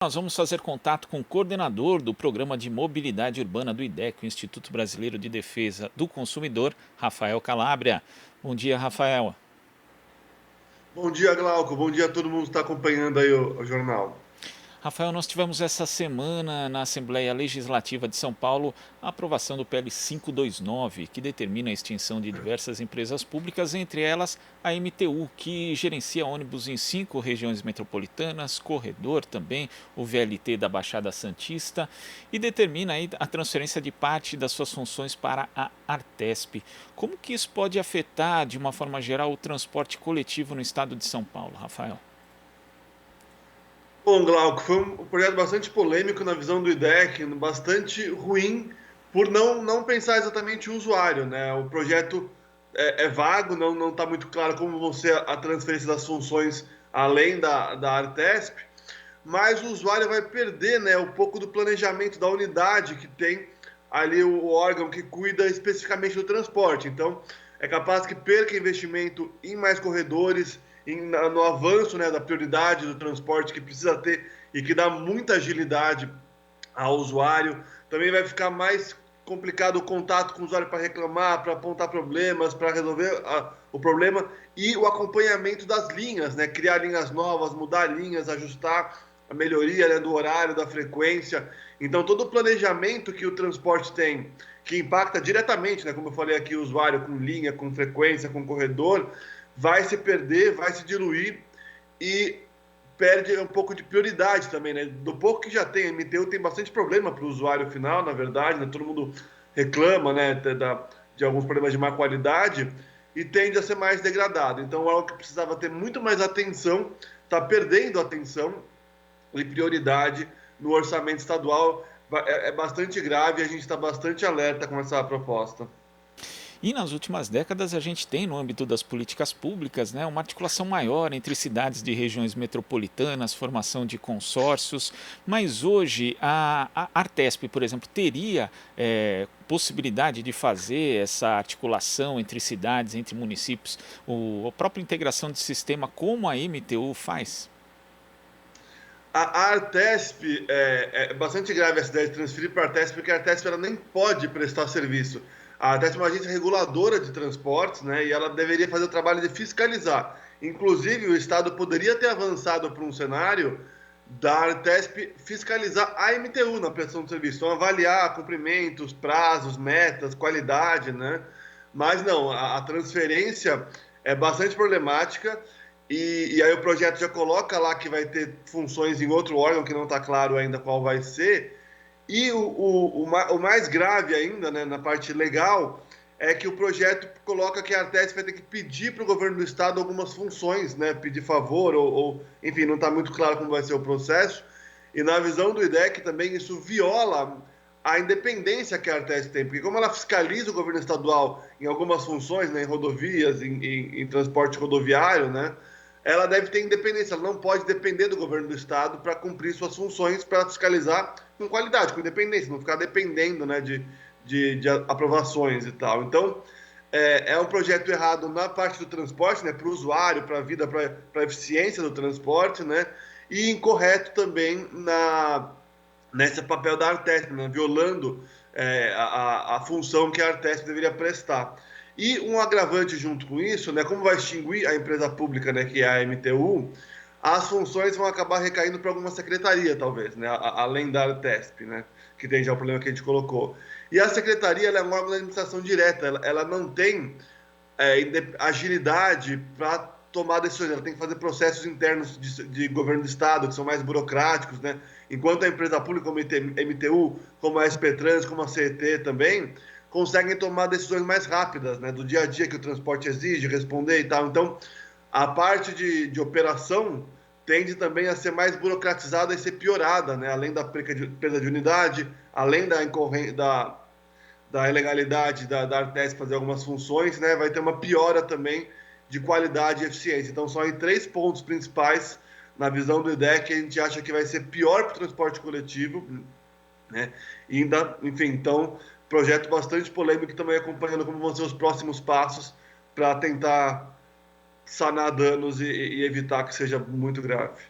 Nós vamos fazer contato com o coordenador do Programa de Mobilidade Urbana do IDEC, o Instituto Brasileiro de Defesa do Consumidor, Rafael Calabria. Bom dia, Rafael. Bom dia, Glauco. Bom dia a todo mundo que está acompanhando aí o jornal. Rafael, nós tivemos essa semana na Assembleia Legislativa de São Paulo a aprovação do PL 529, que determina a extinção de diversas empresas públicas, entre elas a MTU, que gerencia ônibus em 5 regiões metropolitanas, corredor também, o VLT da Baixada Santista, e determina aí a transferência de parte das suas funções para a Artesp. Como que isso pode afetar, de uma forma geral, o transporte coletivo no estado de São Paulo, Rafael? Bom, Glauco, foi um projeto bastante polêmico na visão do IDEC, bastante ruim por não pensar exatamente o usuário, né? O projeto é vago, não está muito claro como vão ser a transferência das funções além da Artesp, mas o usuário vai perder, né, um pouco do planejamento da unidade que tem ali o órgão que cuida especificamente do transporte. Então, é capaz que perca investimento em mais corredores, no avanço, né, da prioridade do transporte que precisa ter e que dá muita agilidade ao usuário. Também vai ficar mais complicado o contato com o usuário para reclamar, para apontar problemas, para resolver o problema e o acompanhamento das linhas, né? Criar linhas novas, mudar linhas, ajustar a melhoria, né, do horário, da frequência. Então, todo o planejamento que o transporte tem, que impacta diretamente, né, como eu falei aqui, o usuário com linha, com frequência, com corredor, vai se perder, vai se diluir e perde um pouco de prioridade também, né? Do pouco que já tem, a MTU tem bastante problema para o usuário final, na verdade, né? Todo mundo reclama, né, de alguns problemas de má qualidade e tende a ser mais degradado. Então, algo que precisava ter muito mais atenção, está perdendo atenção e prioridade no orçamento estadual. É bastante grave e a gente está bastante alerta com essa proposta. E nas últimas décadas a gente tem, no âmbito das políticas públicas, né, uma articulação maior entre cidades de regiões metropolitanas, formação de consórcios, mas hoje a Artesp, por exemplo, teria possibilidade de fazer essa articulação entre cidades, entre municípios, a própria integração de sistema como a MTU faz? A Artesp é bastante grave essa ideia de transferir para a Artesp, porque a Artesp ela nem pode prestar serviço. A Artesp é uma agência reguladora de transportes, né, e ela deveria fazer o trabalho de fiscalizar. Inclusive, o Estado poderia ter avançado para um cenário da Artesp fiscalizar a MTU na prestação de serviço, então avaliar cumprimentos, prazos, metas, qualidade, né? Mas não, a transferência é bastante problemática e aí o projeto já coloca lá que vai ter funções em outro órgão que não está claro ainda qual vai ser. E o mais grave ainda, né, na parte legal, é que o projeto coloca que a Artesp vai ter que pedir para o governo do estado algumas funções, né, pedir favor, enfim, não está muito claro como vai ser o processo. E na visão do IDEC também isso viola a independência que a Artesp tem, porque como ela fiscaliza o governo estadual em algumas funções, né, em rodovias, em transporte rodoviário, né, ela deve ter independência, ela não pode depender do governo do estado para cumprir suas funções, para fiscalizar com qualidade, com independência, não ficar dependendo, né, de aprovações e tal. Então, é um projeto errado na parte do transporte, né, para o usuário, para a vida, para a eficiência do transporte, né, e incorreto também nesse papel da Artesp, né, violando a função que a Artesp deveria prestar. E um agravante junto com isso, né, como vai extinguir a empresa pública, né, que é a MTU, as funções vão acabar recaindo para alguma secretaria, talvez, né, além da Artesp, né, que tem já o problema que a gente colocou. E a secretaria ela é um órgão da administração direta, ela não tem agilidade para tomar decisões, ela tem que fazer processos internos de governo do Estado, que são mais burocráticos, né? Enquanto a empresa pública, como a MTU, como a SP-Trans, como a CET também, conseguem tomar decisões mais rápidas, né? Do dia a dia que o transporte exige, responder e tal. Então, a parte de operação tende também a ser mais burocratizada e ser piorada, né? Além da perda de unidade, além da ilegalidade da Artesp fazer algumas funções, né, vai ter uma piora também de qualidade e eficiência. Então, são aí 3 pontos principais na visão do IDEC que a gente acha que vai ser pior para o transporte coletivo, né? E ainda, enfim, então, projeto bastante polêmico também acompanhando como vão ser os próximos passos para tentar sanar danos e evitar que seja muito grave.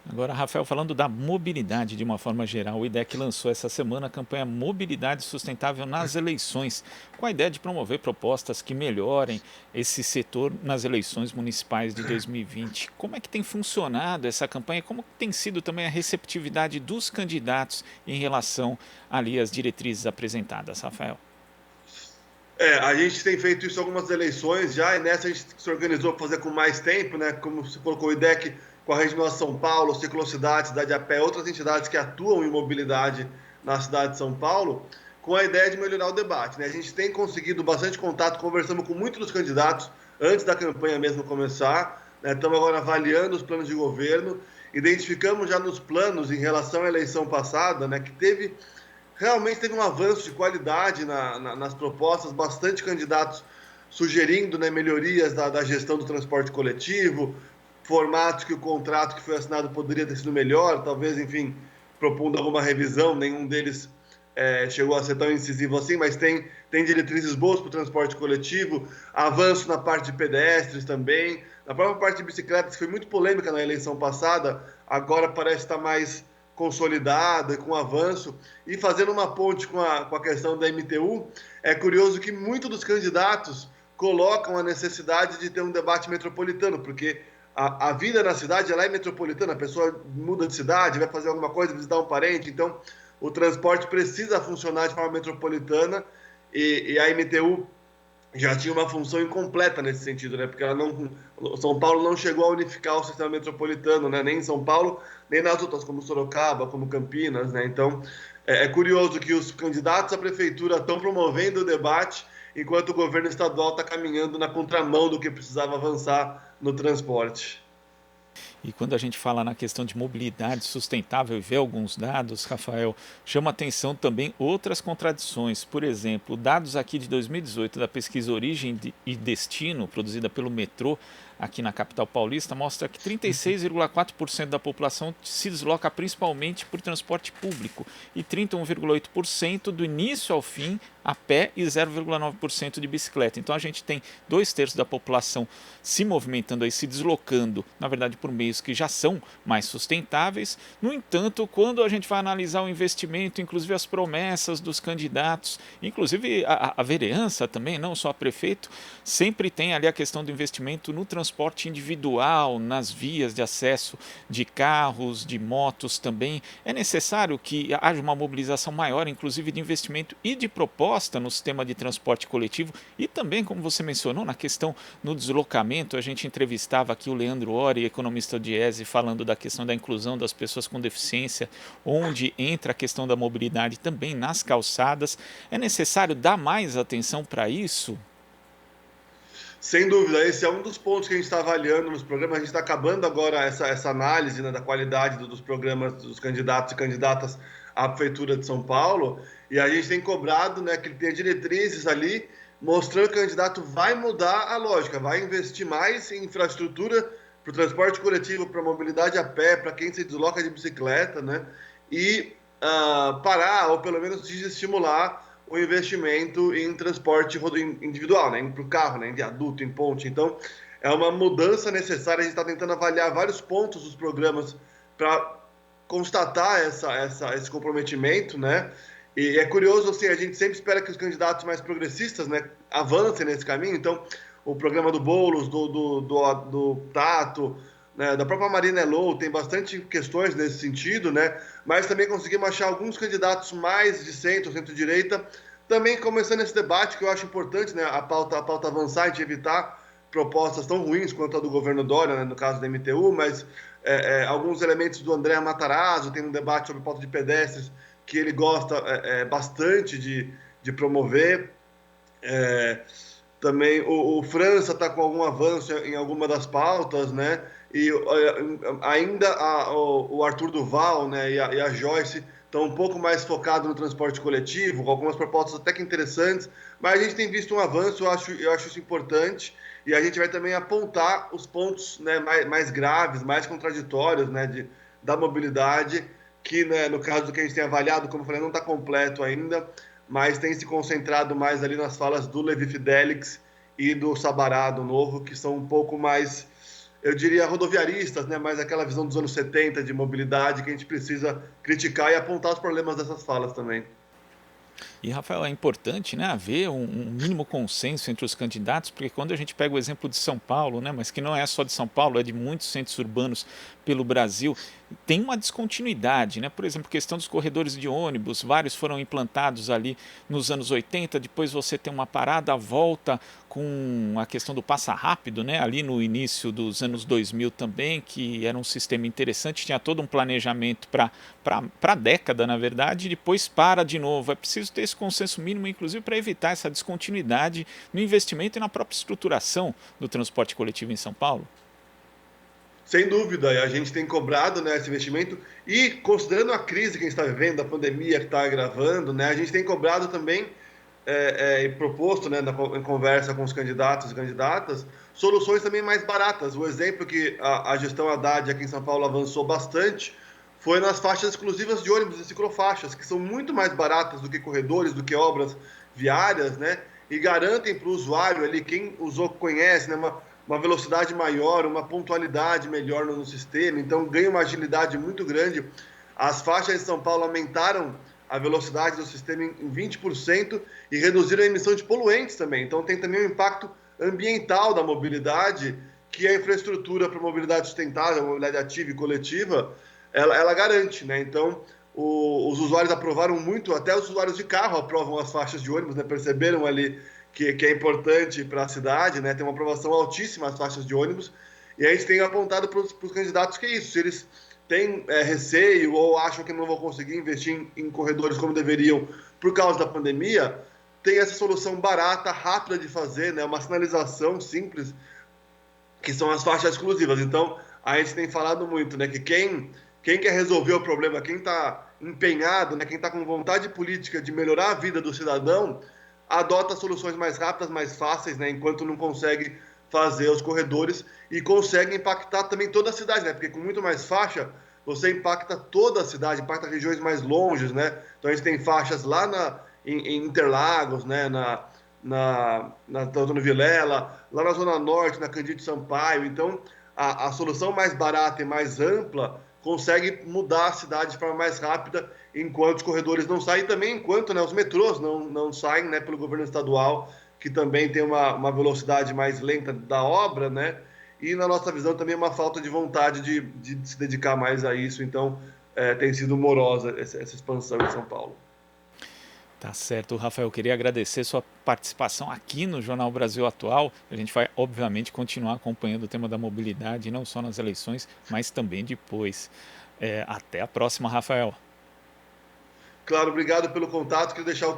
Agora, Rafael, falando da mobilidade de uma forma geral, o IDEC lançou essa semana a campanha Mobilidade Sustentável nas Eleições, com a ideia de promover propostas que melhorem esse setor nas eleições municipais de 2020. Como é que tem funcionado essa campanha? Como tem sido também a receptividade dos candidatos em relação ali às diretrizes apresentadas, Rafael? A gente tem feito isso em algumas eleições já, e nessa a gente se organizou para fazer com mais tempo, né? Como você colocou o IDEC com a Rede Nossa São Paulo, Ciclocidade, Cidade a Pé, outras entidades que atuam em mobilidade na cidade de São Paulo, com a ideia de melhorar o debate, né? A gente tem conseguido bastante contato, conversamos com muitos dos candidatos antes da campanha mesmo começar, né? Estamos agora avaliando os planos de governo, identificamos já nos planos em relação à eleição passada, né? Que realmente teve um avanço de qualidade nas propostas, bastante candidatos sugerindo, né, melhorias da gestão do transporte coletivo, formatos que o contrato que foi assinado poderia ter sido melhor, talvez, enfim, propondo alguma revisão, nenhum deles chegou a ser tão incisivo assim, mas tem diretrizes boas para o transporte coletivo, avanço na parte de pedestres também, na própria parte de bicicletas, que foi muito polêmica na eleição passada, agora parece estar mais consolidada, com avanço, e fazendo uma ponte com a questão da MTU, é curioso que muitos dos candidatos colocam a necessidade de ter um debate metropolitano, porque a vida na cidade ela é metropolitana, a pessoa muda de cidade, vai fazer alguma coisa, visitar um parente, então o transporte precisa funcionar de forma metropolitana, e a MTU já tinha uma função incompleta nesse sentido, né? Porque São Paulo não chegou a unificar o sistema metropolitano, né? Nem em São Paulo, nem nas outras, como Sorocaba, como Campinas, né? Então, é curioso que os candidatos à prefeitura estão promovendo o debate, enquanto o governo estadual está caminhando na contramão do que precisava avançar no transporte. E quando a gente fala na questão de mobilidade sustentável e vê alguns dados, Rafael, chama atenção também outras contradições. Por exemplo, dados aqui de 2018 da pesquisa Origem e Destino, produzida pelo Metrô, aqui na capital paulista, mostra que 36,4% da população se desloca principalmente por transporte público e 31,8% do início ao fim a pé e 0,9% de bicicleta. Então a gente tem 2/3 da população se movimentando aí, se deslocando, na verdade por meios que já são mais sustentáveis. No entanto, quando a gente vai analisar o investimento, inclusive as promessas dos candidatos, inclusive a vereança também, não só a prefeito, sempre tem ali a questão do investimento no transporte individual, nas vias de acesso de carros, de motos também. É necessário que haja uma mobilização maior, inclusive de investimento e de proposta no sistema de transporte coletivo e também, como você mencionou, na questão no deslocamento. A gente entrevistava aqui o Leandro Ori, economista do Diese, falando da questão da inclusão das pessoas com deficiência, onde entra a questão da mobilidade também nas calçadas. É necessário dar mais atenção para isso? Sem dúvida, esse é um dos pontos que a gente está avaliando nos programas. A gente está acabando agora essa análise, né, da qualidade dos programas dos candidatos e candidatas à Prefeitura de São Paulo, e a gente tem cobrado, né, que tenha diretrizes ali, mostrando que o candidato vai mudar a lógica, vai investir mais em infraestrutura para o transporte coletivo, para a mobilidade a pé, para quem se desloca de bicicleta, né, e parar, ou pelo menos desestimular o investimento em transporte individual, né, para o carro, né, em viaduto, em ponte. Então, é uma mudança necessária. A gente está tentando avaliar vários pontos dos programas para constatar esse comprometimento, né? E é curioso, assim, a gente sempre espera que os candidatos mais progressistas, né, avancem nesse caminho. Então, o programa do Boulos, do Tato, né, da própria Marina Elou, tem bastante questões nesse sentido, né? Mas também conseguimos achar alguns candidatos mais de centro-direita, também começando esse debate, que eu acho importante, né? A pauta avançar, a gente evitar propostas tão ruins quanto a do governo Dória, né, no caso da MTU, mas alguns elementos do André Matarazzo, tem um debate sobre pauta de pedestres que ele gosta bastante de promover. Também o França está com algum avanço em alguma das pautas, né? E ainda o Arthur Duval, né, e a Joyce estão um pouco mais focados no transporte coletivo, com algumas propostas até que interessantes, mas a gente tem visto um avanço, eu acho isso importante, e a gente vai também apontar os pontos, né, mais graves, mais contraditórios, né, da mobilidade, que, né, no caso do que a gente tem avaliado, como eu falei, não está completo ainda, mas tem se concentrado mais ali nas falas do Levi Fidelix e do Sabará, do Novo, que são um pouco mais eu diria, rodoviaristas, né? Mais aquela visão dos anos 70 de mobilidade que a gente precisa criticar e apontar os problemas dessas falas também. E, Rafael, é importante, né, haver um mínimo consenso entre os candidatos, porque quando a gente pega o exemplo de São Paulo, né, mas que não é só de São Paulo, é de muitos centros urbanos pelo Brasil, tem uma descontinuidade, né? Por exemplo, questão dos corredores de ônibus, vários foram implantados ali nos anos 80, depois você tem uma parada, volta com a questão do passa rápido, né? Ali no início dos anos 2000 também, que era um sistema interessante, tinha todo um planejamento para a década, na verdade, e depois para de novo. É preciso ter esse consenso mínimo, inclusive, para evitar essa descontinuidade no investimento e na própria estruturação do transporte coletivo em São Paulo. Sem dúvida, a gente tem cobrado, né, esse investimento e considerando a crise que a gente está vivendo, a pandemia que está agravando, né, a gente tem cobrado também e proposto, né, em conversa com os candidatos e candidatas, soluções também mais baratas. O exemplo que a gestão Haddad aqui em São Paulo avançou bastante foi nas faixas exclusivas de ônibus e ciclofaixas, que são muito mais baratas do que corredores, do que obras viárias, né, e garantem para o usuário ali, quem usou conhece, né, uma velocidade maior, uma pontualidade melhor no sistema, então ganha uma agilidade muito grande. As faixas de São Paulo aumentaram a velocidade do sistema em 20% e reduziram a emissão de poluentes também. Então tem também um impacto ambiental da mobilidade, que a infraestrutura para mobilidade sustentável, mobilidade ativa e coletiva, ela garante, né? Então os usuários aprovaram muito, até os usuários de carro aprovam as faixas de ônibus, né? Perceberam ali que é importante para a cidade, né? Tem uma aprovação altíssima as faixas de ônibus, e a gente tem apontado para os candidatos que é isso, se eles têm receio ou acham que não vão conseguir investir em corredores como deveriam por causa da pandemia, tem essa solução barata, rápida de fazer, né? Uma sinalização simples, que são as faixas exclusivas. Então, a gente tem falado muito, né, que quem quer resolver o problema, quem está empenhado, né, quem está com vontade política de melhorar a vida do cidadão, adota soluções mais rápidas, mais fáceis, né, enquanto não consegue fazer os corredores e consegue impactar também toda a cidade, né, porque com muito mais faixa, você impacta toda a cidade, impacta regiões mais longes, né, então a gente tem faixas lá em Interlagos, né, na Antônio Vilela, lá na Zona Norte, na Cândido Sampaio, então a solução mais barata e mais ampla consegue mudar a cidade de forma mais rápida, enquanto os corredores não saem, e também enquanto, né, os metrôs não saem, né, pelo governo estadual, que também tem uma velocidade mais lenta da obra, né, e na nossa visão também uma falta de vontade de se dedicar mais a isso, então tem sido morosa essa expansão em São Paulo. Tá certo, Rafael. Eu queria agradecer sua participação aqui no Jornal Brasil Atual. A gente vai, obviamente, continuar acompanhando o tema da mobilidade, não só nas eleições, mas também depois. Até a próxima, Rafael. Claro, obrigado pelo contato. Queria deixar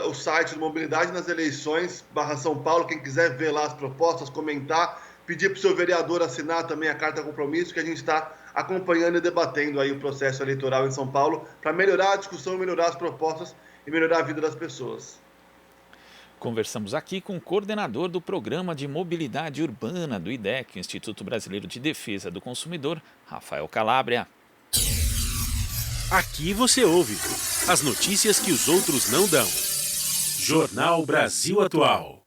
o site do Mobilidade nas Eleições, /São Paulo. Quem quiser ver lá as propostas, comentar, pedir para o seu vereador assinar também a carta compromisso, que a gente está acompanhando e debatendo aí o processo eleitoral em São Paulo, para melhorar a discussão, melhorar as propostas e melhorar a vida das pessoas. Conversamos aqui com o coordenador do Programa de Mobilidade Urbana do IDEC, o Instituto Brasileiro de Defesa do Consumidor, Rafael Calabria. Aqui você ouve as notícias que os outros não dão. Jornal Brasil Atual.